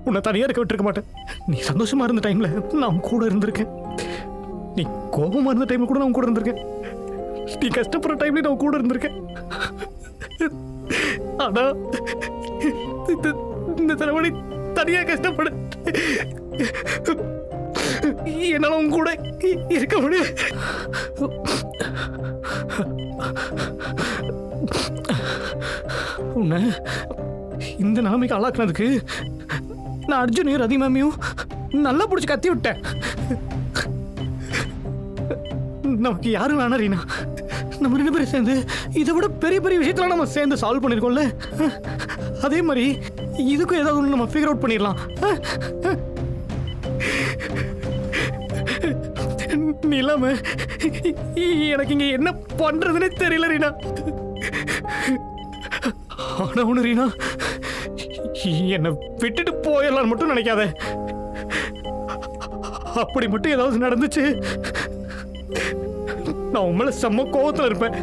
உன்னை தனியா இருக்க விட்டுருக்க மாட்டேன். நீ சந்தோஷமா இருந்த டைம்ல நான் கூட இருந்திருக்கேன். நீ கோபமா இருந்த டைம்ல கூட நான் கூட இருந்திருக்கேன். நீ கஷ்டப்படுற டைம்ல நான் கூட இருந்திருக்கேன். ஆனா இந்த தடவை தனியா கஷ்டப்பட என்னால உன் கூட இருக்க முடியும். உன்னை இந்த நிலைமைக்கு ஆளாக்குனதுக்கு நான் அர்ஜுனையும் ரதி மேமையும் நல்லா பிடிச்சி கத்தி விட்டேன். நமக்கு யாரும் வேணா ரீனா, நம்ம 2 பேரும் சேர்ந்து இதை விட பெரிய பெரிய விஷயத்துல நம்ம சேர்ந்து சால்வ் பண்ணிருக்கோம்ல. அதே மாதிரி இதுக்கும் ஏதாவது ஒன்று நம்ம ஃபிகர் அவுட் பண்ணிடலாம். நீ இல்லாம எனக்கு இங்க என்ன பண்றதுன்னே தெரியல ரீனா. ஆனா ஒண்ணு ரீனா, என்னை விட்டுட்டு போயிடலாம் மட்டும் நினைக்காத. அப்படி மட்டும் ஏதாவது நடந்துச்சு நான் உன் மேல செம்ம கோவத்துல இருப்பேன்.